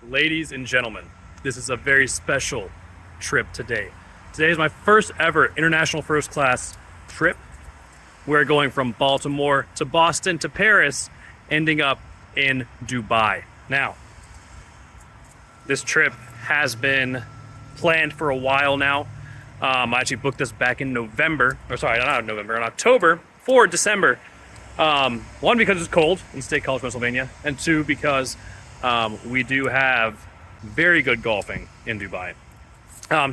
Ladies and gentlemen, this is a very special trip today. Today is my first ever international first class trip. We're going from Baltimore to Boston to Paris, ending up in Dubai. Now, this trip has been planned for a while now. I actually booked this back in November, or sorry, not November, in October for December. One, because it's cold in State College, Pennsylvania, and two, because we do have very good golfing in Dubai.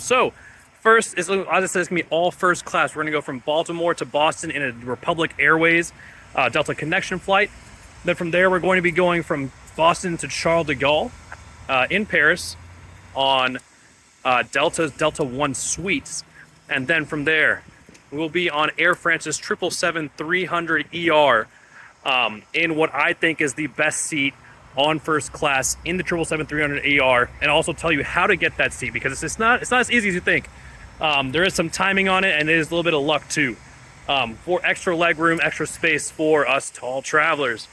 So, first, as I said, it's going to be all first class. We're going to go from Baltimore to Boston in a Republic Airways Delta Connection flight. Then from there, we're going to be going from Boston to Charles de Gaulle in Paris on Delta One suites. And then from there, we will be on Air France's 777-300ER in what I think is the best seat on first class in the 777-300ER, and also tell you how to get that seat, because it's not as easy as you think. There is some timing on it, and it is a little bit of luck too. For extra leg room, extra space for us tall travelers.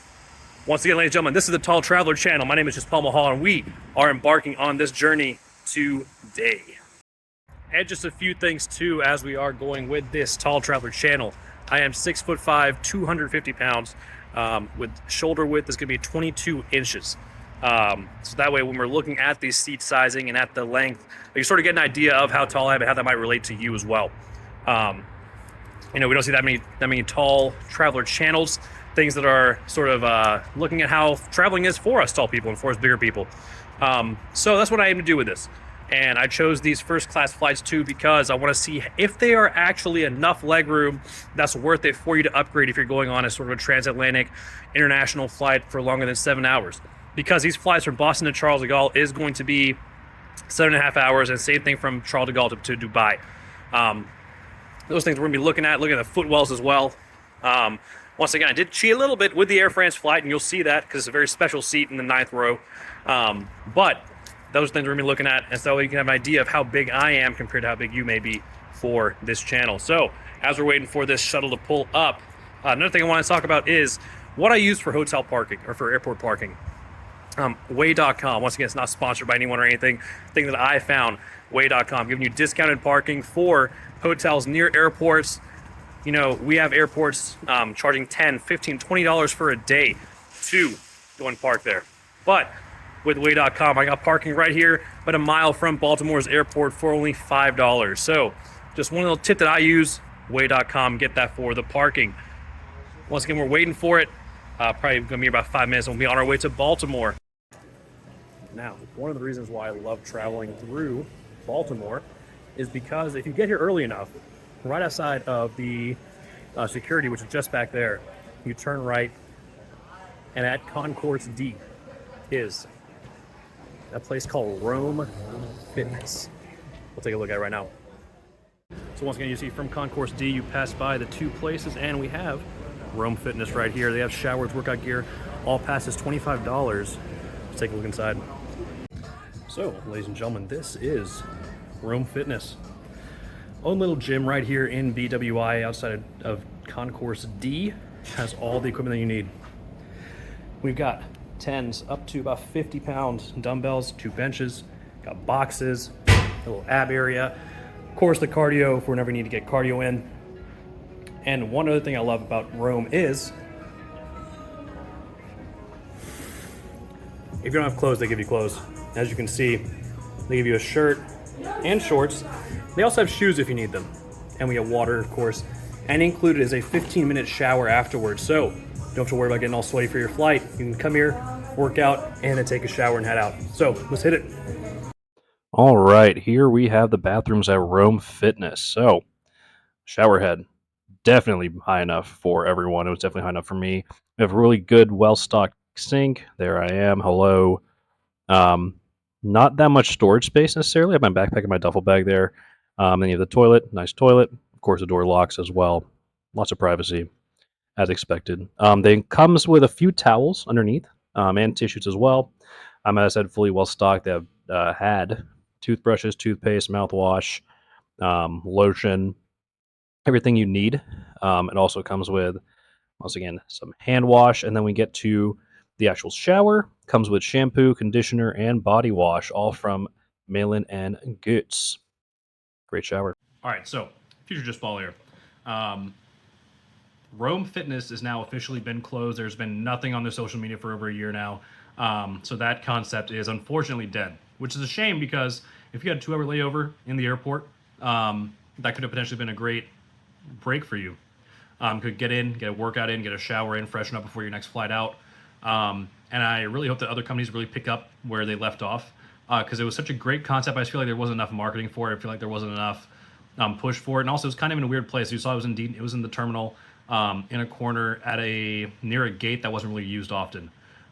Once again, ladies and gentlemen, this is the Tall Traveler channel. My name is just Paul Mahal, and we are embarking on this journey today. And just a few things too, as we are going with this Tall Traveler channel. I am 6'5", 250 pounds. With shoulder width is going to be 22 inches. So that way, when we're looking at the seat sizing and at the length, you sort of get an idea of how tall I am and how that might relate to you as well. We don't see that many tall traveler channels, things that are sort of looking at how traveling is for us tall people and for us bigger people. So that's what I aim to do with this. And I chose these first class flights too because I want to see if they are actually enough leg room that's worth it for you to upgrade if you're going on a sort of a transatlantic international flight for longer than 7 hours. Because these flights from Boston to Charles de Gaulle is going to be 7.5 hours, and same thing from Charles de Gaulle to Dubai. Those things we're going to be looking at the footwells as well. Once again, I did cheat a little bit with the Air France flight, and you'll see that because it's a very special seat in the 9th row. But those things we're going to be looking at, and so you can have an idea of how big I am compared to how big you may be for this channel. So, as we're waiting for this shuttle to pull up, another thing I want to talk about is what I use for hotel parking, or for airport parking. Way.com, once again, it's not sponsored by anyone or anything. Thing that I found, Way.com, giving you discounted parking for hotels near airports. We have airports charging $10, $15, $20 for a day to go and park there. But with Way.com, I got parking right here, but a mile from Baltimore's airport for only $5. So, just one little tip that I use, Way.com, get that for the parking. Once again, we're waiting for it. Probably going to be about 5 minutes, and we'll be on our way to Baltimore. Now, one of the reasons why I love traveling through Baltimore is because if you get here early enough, right outside of the security, which is just back there, you turn right, and at Concourse D is a place called Rome Fitness. We'll take a look at it right now. So once again, you see from Concourse D, you pass by the two places, and we have Rome Fitness right here. They have showers, workout gear, all passes $25. Let's take a look inside. So, ladies and gentlemen, this is Rome Fitness. Own little gym right here in BWI outside of Concourse D. Has all the equipment that you need. We've got 10s up to about 50 pounds, dumbbells, 2 benches, got boxes, a little ab area, of course the cardio for whenever you need to get cardio in. And one other thing I love about Rome is if you don't have clothes, they give you clothes. As you can see, they give you a shirt and shorts. They also have shoes if you need them. And we have water, of course, and included is a 15-minute shower afterwards. So don't have to worry about getting all sweaty for your flight. You can come here, work out, and then take a shower and head out. So let's hit it. All right, here we have the bathrooms at Rome Fitness. So shower head, definitely high enough for everyone. It was definitely high enough for me. We have a really good, well-stocked sink. There I am. Hello. Not that much storage space necessarily. I have my backpack and my duffel bag there. Then you have the toilet, nice toilet. Of course, the door locks as well. Lots of privacy, as expected. They comes with a few towels underneath and tissues as well. As I said, fully well stocked. They have had toothbrushes, toothpaste, mouthwash, lotion, everything you need. It also comes with, once again, some hand wash, and then we get to The actual shower comes with shampoo, conditioner, and body wash, all from Malin and Goots. Great shower. All right, so future just ball here. Rome Fitness has now officially been closed. There's been nothing on their social media for over a year now. So that concept is unfortunately dead, which is a shame because if you had a 2-hour layover in the airport, that could have potentially been a great break for you. Could get in, get a workout in, get a shower in, freshen up before your next flight out. And I really hope that other companies really pick up where they left off because it was such a great concept. I just feel like there wasn't enough marketing for it. I feel like there wasn't enough push for it, and also it was kind of in a weird place. You saw it was in the terminal in a corner at near a gate that wasn't really used often.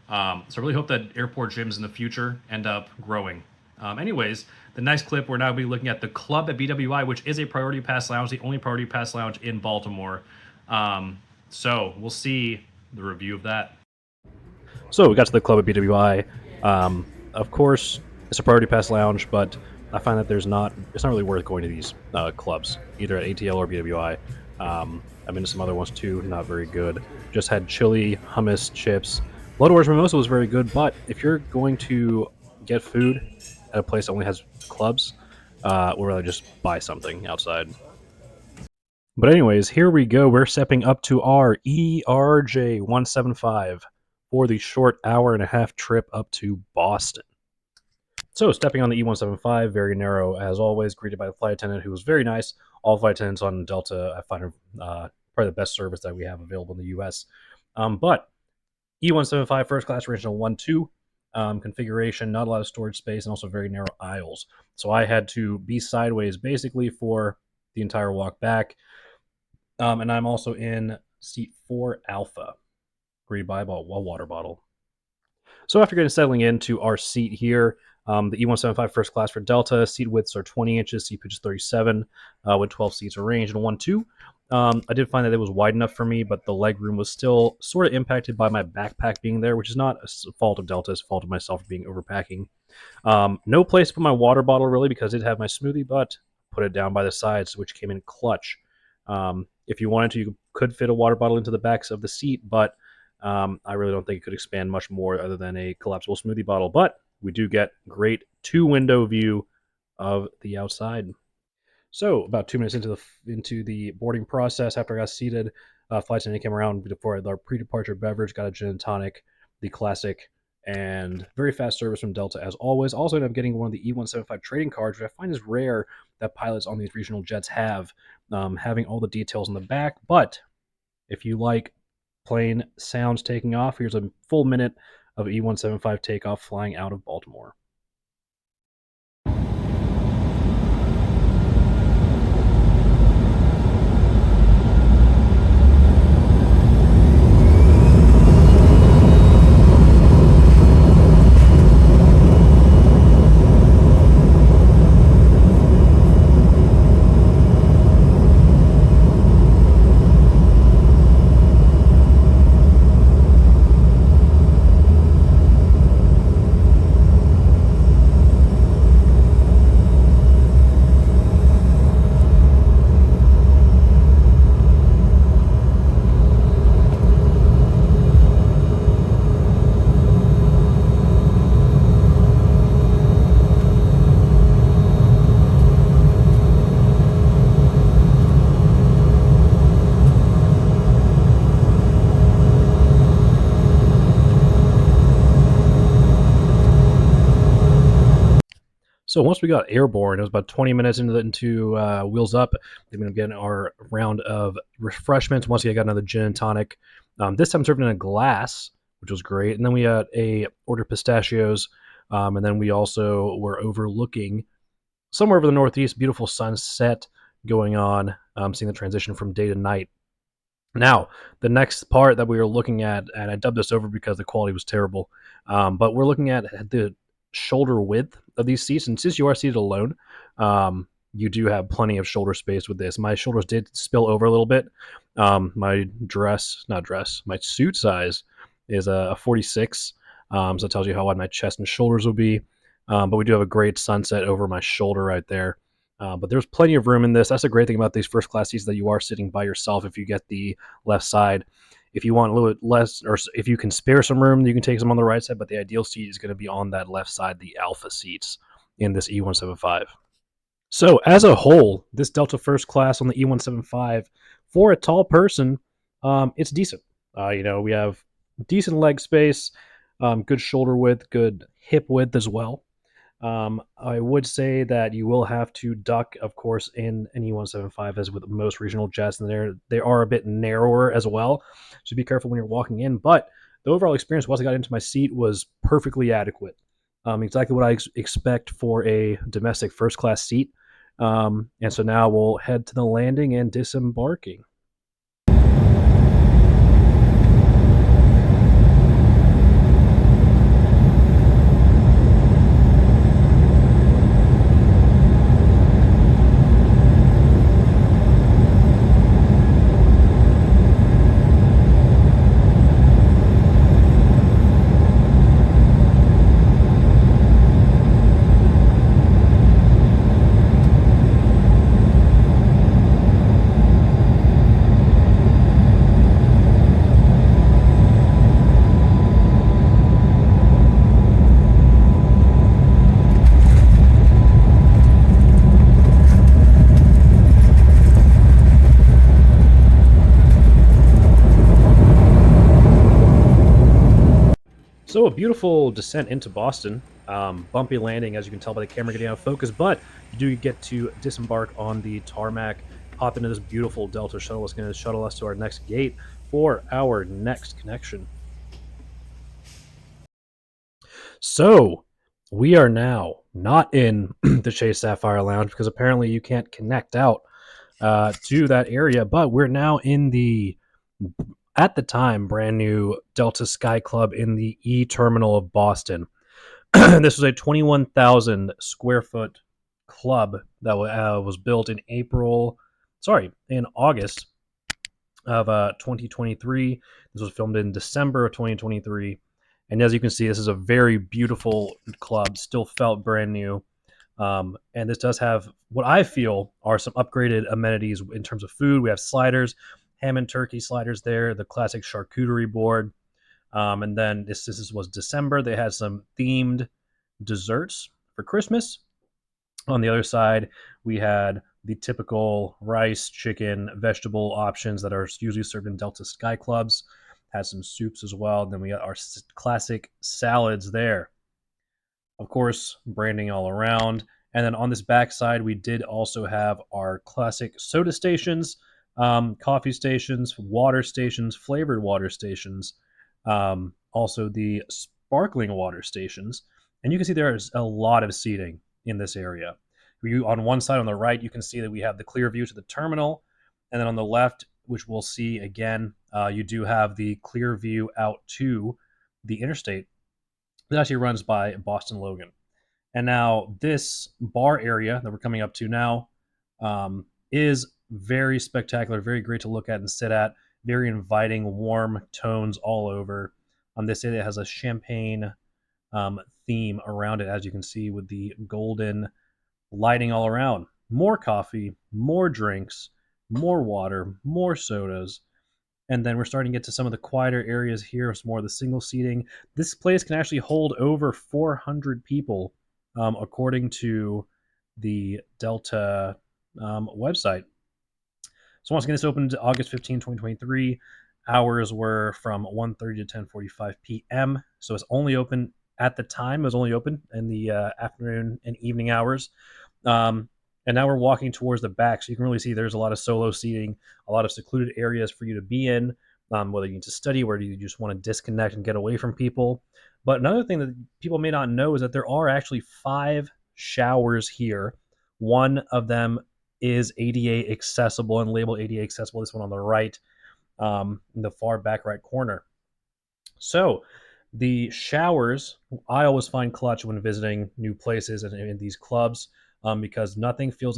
So I really hope that airport gyms in the future end up growing. Anyways, the next clip, we're now be looking at the club at BWI, which is a Priority Pass lounge, the only Priority Pass lounge in Baltimore. So we'll see the review of that. So we got to the club at BWI. Of course, it's a Priority Pass lounge, but I find that it's not really worth going to these clubs, either at ATL or BWI. I've been to some other ones too, not very good. Just had chili, hummus, chips. Blood Orange Mimosa was very good, but if you're going to get food at a place that only has clubs, we'd rather just buy something outside. But anyways, here we go. We're stepping up to our ERJ-175 for the short hour-and-a-half trip up to Boston. So stepping on the E175, very narrow as always, greeted by the flight attendant who was very nice. All flight attendants on Delta, I find, are probably the best service that we have available in the U.S. But E175 first class original 1-2 configuration, not a lot of storage space, and also very narrow aisles. So I had to be sideways basically for the entire walk back. And I'm also in seat 4 Alpha, greeted by a water bottle. So after settling into our seat here, the E175 first class for Delta, seat widths are 20 inches, seat pitch is 37, with 12 seats arranged in 1-2. I did find that it was wide enough for me, but the leg room was still sort of impacted by my backpack being there, which is not a fault of Delta, it's a fault of myself being overpacking. No place to put my water bottle really because I did have my smoothie, but put it down by the sides, which came in clutch. If you wanted to, you could fit a water bottle into the backs of the seat, but I really don't think it could expand much more other than a collapsible smoothie bottle. But we do get great 2-window view of the outside. So about 2 minutes into the boarding process, after I got seated, flight attendant came around before our pre-departure beverage, got a gin and tonic, the classic, and very fast service from Delta as always. Also ended up getting one of the E175 trading cards, which I find is rare that pilots on these regional jets have, having all the details in the back. But if you like plane sounds taking off, here's a full minute of E175 takeoff flying out of Baltimore. So once we got airborne, it was about 20 minutes into Wheels Up. They've been getting our round of refreshments. Once we got another gin and tonic, this time served in a glass, which was great. And then we had order pistachios, and then we also were overlooking somewhere over the northeast, beautiful sunset going on, seeing the transition from day to night. Now, the next part that we were looking at, and I dubbed this over because the quality was terrible, but we're looking at the shoulder width of these seats, and since you are seated alone, you do have plenty of shoulder space with this. My shoulders did spill over a little bit. My suit size is a 46, so it tells you how wide my chest and shoulders will be, but we do have a great sunset over my shoulder right there. But there's plenty of room in this. That's the great thing about these first class seats, that you are sitting by yourself if you get the left side. If you want a little bit less, or if you can spare some room, you can take some on the right side, but the ideal seat is going to be on that left side, the alpha seats in this E175. So as a whole, this Delta First Class on the E175, for a tall person, it's decent. We have decent leg space, good shoulder width, good hip width as well. I would say that you will have to duck, of course, in an E175, as with most regional jets, and they are a bit narrower as well. So be careful when you're walking in. But the overall experience once I got into my seat was perfectly adequate. Exactly what I expect for a domestic first class seat. And so now we'll head to the landing and disembarking. So a beautiful descent into Boston. Bumpy landing, as you can tell by the camera getting out of focus, but you do get to disembark on the tarmac, hop into this beautiful Delta shuttle. It's going to shuttle us to our next gate for our next connection. So we are now not in the Chase Sapphire Lounge because apparently you can't connect out to that area, but we're now in the, at the time, brand new Delta Sky Club in the E Terminal of Boston. This was a 21,000 square foot club that was built in August of 2023. This was filmed in December of 2023. And as you can see, this is a very beautiful club, still felt brand new. And this does have what I feel are some upgraded amenities in terms of food. We have sliders, ham and turkey sliders there, the classic charcuterie board. And then this was December. They had some themed desserts for Christmas. On the other side, we had the typical rice, chicken, vegetable options that are usually served in Delta Sky Clubs. Had some soups as well. Then we got our classic salads there. Of course, branding all around. And then on this back side, we did also have our classic soda stations, coffee stations, water stations, flavored water stations, also the sparkling water stations. And you can see there's a lot of seating in this area. On one side on the right, you can see that we have the clear view to the terminal. And then on the left, which we'll see again, you do have the clear view out to the interstate that actually runs by Boston Logan. And now this bar area that we're coming up to now is very spectacular, very great to look at and sit at, very inviting, warm tones all over. This area has a champagne theme around it, as you can see, with the golden lighting all around. More coffee, more drinks, more water, more sodas. And then we're starting to get to some of the quieter areas here. It's more of the single seating. This place can actually hold over 400 people, according to the Delta website. So once again, this opened August 15, 2023. Hours were from 1:30 to 10:45 p.m. So it's only open at the time. It was only open in the afternoon and evening hours. And now we're walking towards the back, so you can really see there's a lot of solo seating, a lot of secluded areas for you to be in, whether you need to study, whether you just want to disconnect and get away from people. But another thing that people may not know is that there are actually 5 showers here. One of them is ADA accessible and labeled ADA accessible. This one on the right, in the far back right corner. So the showers, I always find clutch when visiting new places and in these clubs, because nothing feels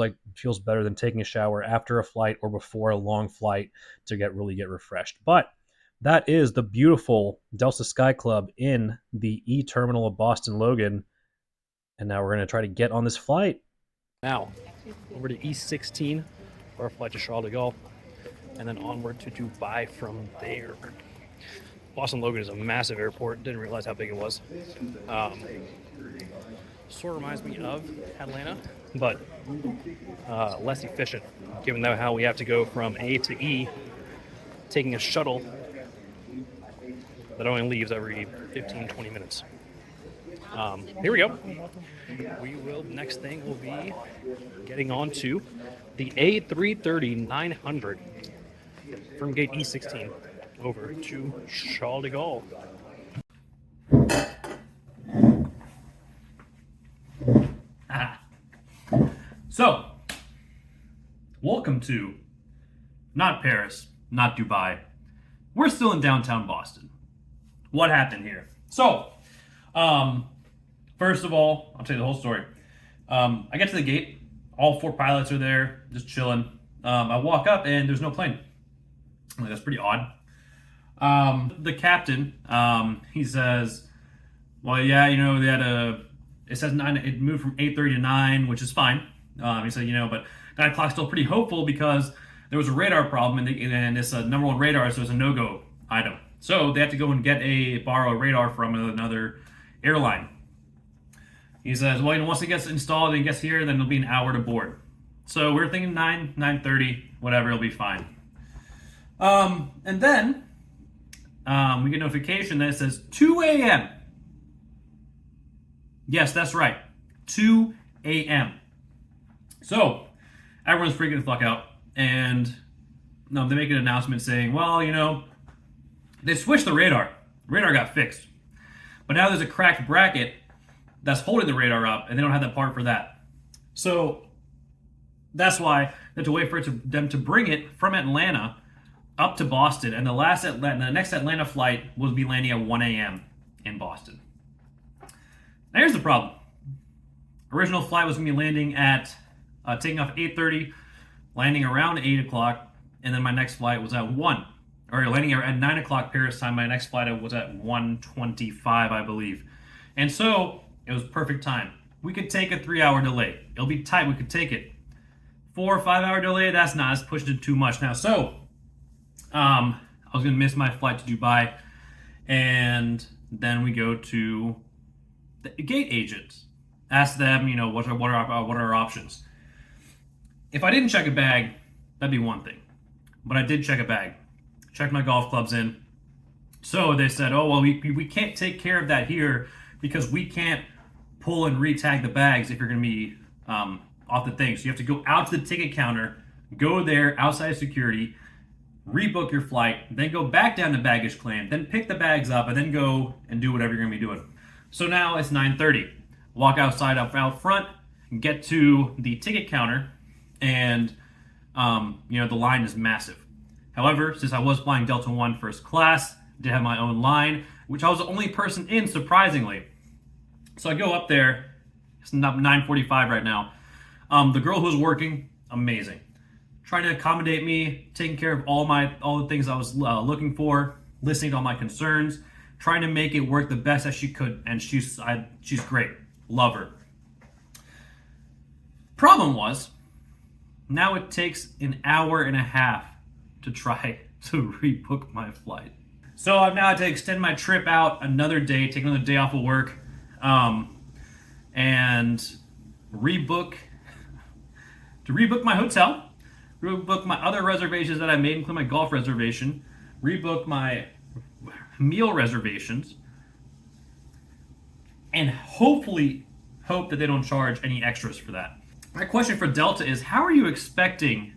better than taking a shower after a flight or before a long flight to really get refreshed. But that is the beautiful Delta Sky Club in the E Terminal of Boston Logan. And now we're going to try to get on this flight. Now, over to E16 for our flight to Charles de Gaulle. and then onward to Dubai from there. Boston Logan is a massive airport. Didn't realize how big it was. Sort of reminds me of Atlanta, but less efficient, given that how we have to go from A to E, taking a shuttle that only leaves every 15-20 minutes. Here we go. Next thing will be getting on to the A330-900 from gate E16 over to Charles de Gaulle. So, welcome to not Paris, not Dubai. We're still in downtown Boston. What happened here? So, first of all, I'll tell you the whole story. I get to the gate. All 4 pilots are there, just chilling. I walk up and there's no plane. I'm like, that's pretty odd. The captain, he says, well, yeah, you know, it says 9, it moved from 8:30 to 9, which is fine. He said, you know, but 9 o'clock's still pretty hopeful because there was a radar problem and it's a number 1 radar, so it's a no-go item. So they have to go and borrow a radar from another airline. He says, well, you know, once it gets installed and gets here, then it'll be an hour to board. So we're thinking 9:30, whatever, it'll be fine. And then we get a notification that says 2 a.m. Yes, that's right, 2 a.m. So everyone's freaking the fuck out, and they make an announcement saying, well, you know, they switched the radar. The radar got fixed. But now there's a cracked bracket that's holding the radar up, and they don't have that part for that. So that's why they have to wait for them to bring it from Atlanta up to Boston. And the next Atlanta flight will be landing at 1 a.m. in Boston. Now here's the problem. Original flight was going to be landing at, taking off at 8:30, landing around 8 o'clock, and then my next flight was at 1. Or landing at 9 o'clock Paris time. My next flight was at 1:25, I believe. And so it was perfect time. We could take a 3-hour delay. It'll be tight. We could take it. 4 or 5 hour delay, that's pushed it too much now. So I was going to miss my flight to Dubai. And then we go to the gate agents. Ask them, you know, what are our options. If I didn't check a bag, that'd be one thing. But I did check a bag. Checked my golf clubs in. So they said, oh, well, we can't take care of that here because we can't pull and re-tag the bags if you're going to be off the thing. So you have to go out to the ticket counter, go there outside security, rebook your flight, then go back down to baggage claim, then pick the bags up, and then go and do whatever you're going to be doing. So now it's 9:30. Walk outside out front, get to the ticket counter, and you know, the line is massive. However, since I was flying Delta One first class, I did have my own line, which I was the only person in, surprisingly. So I go up there. It's 9:45 right now. The girl who's working, amazing, trying to accommodate me, taking care of all the things I was looking for, listening to all my concerns, trying to make it work the best as she could, and she's great. Love her. Problem was, now it takes an hour and a half to try to rebook my flight. So I've now had to extend my trip out another day, take another day off of work, and rebook my hotel, rebook my other reservations that I made, including my golf reservation, rebook my meal reservations, and hopefully hope that they don't charge any extras for that. My question for Delta is, how are you expecting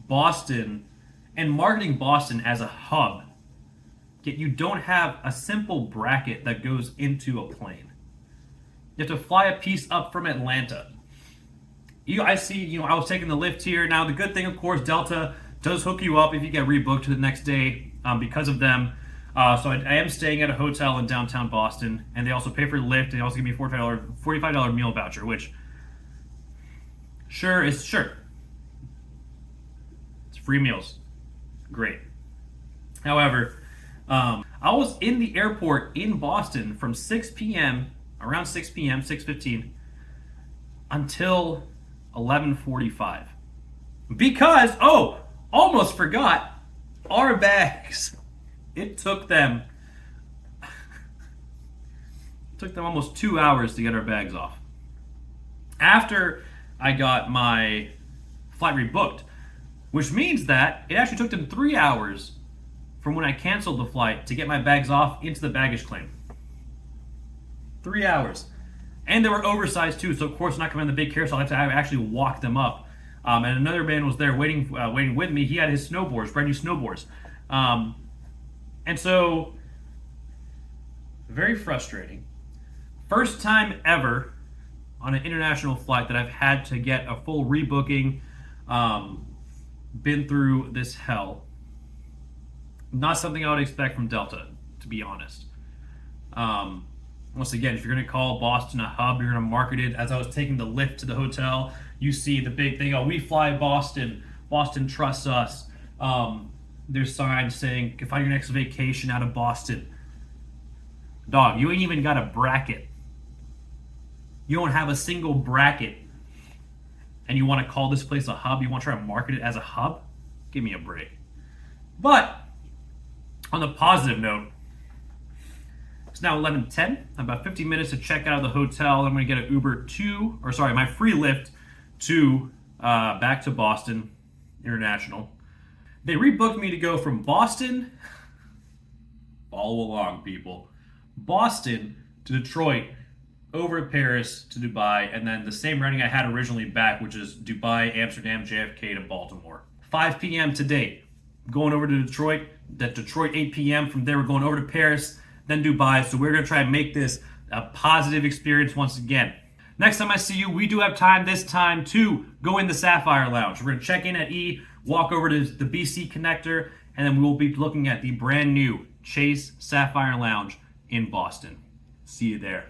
Boston and marketing Boston as a hub, yet you don't have a simple bracket that goes into a plane? You have to fly a piece up from Atlanta. I see, I was taking the lift here. Now, the good thing, of course, Delta does hook you up if you get rebooked to the next day because of them. So I am staying at a hotel in downtown Boston, and they also pay for the lift, and they also give me a $45 meal voucher, which sure. It's free meals. Great. However, I was in the airport in Boston from 6 p.m., around 6 p.m., 6:15, until 11:45. Because, Almost forgot our bags. It took them almost 2 hours to get our bags off. After I got my flight rebooked, which means that it actually took them 3 hours from when I canceled the flight to get my bags off into the baggage claim. 3 hours. And they were oversized too, so of course not coming in the big carousel. I had to actually walk them up. And another man was there waiting with me. He had his snowboards, brand new snowboards. And so, very frustrating. First time ever on an international flight that I've had to get a full rebooking. Been through this hell. Not something I would expect from Delta, to be honest. Once again, if you're going to call Boston a hub, you're going to market it. As I was taking the lift to the hotel, you see the big thing, oh, we fly Boston. Boston trusts us. There's signs saying, find your next vacation out of Boston. Dog, you ain't even got a bracket. You don't have a single bracket. And you want to call this place a hub? You want to try to market it as a hub? Give me a break. But, on the positive note, it's now 11:10. About 50 minutes to check out of the hotel. I'm going to get an Uber my free Lyft to back to Boston International. They rebooked me to go from Boston, follow along, people, Boston to Detroit, over to Paris to Dubai, and then the same running I had originally back, which is Dubai, Amsterdam, JFK to Baltimore. 5 p.m. today, going over to Detroit. That Detroit 8 p.m. From there, we're going over to Paris, then Dubai. So we're going to try and make this a positive experience once again. Next time I see you, we do have time this time to go in the Sapphire Lounge. We're going to check in at E, walk over to the BC connector, and then we will be looking at the brand new Chase Sapphire Lounge in Boston. See you there.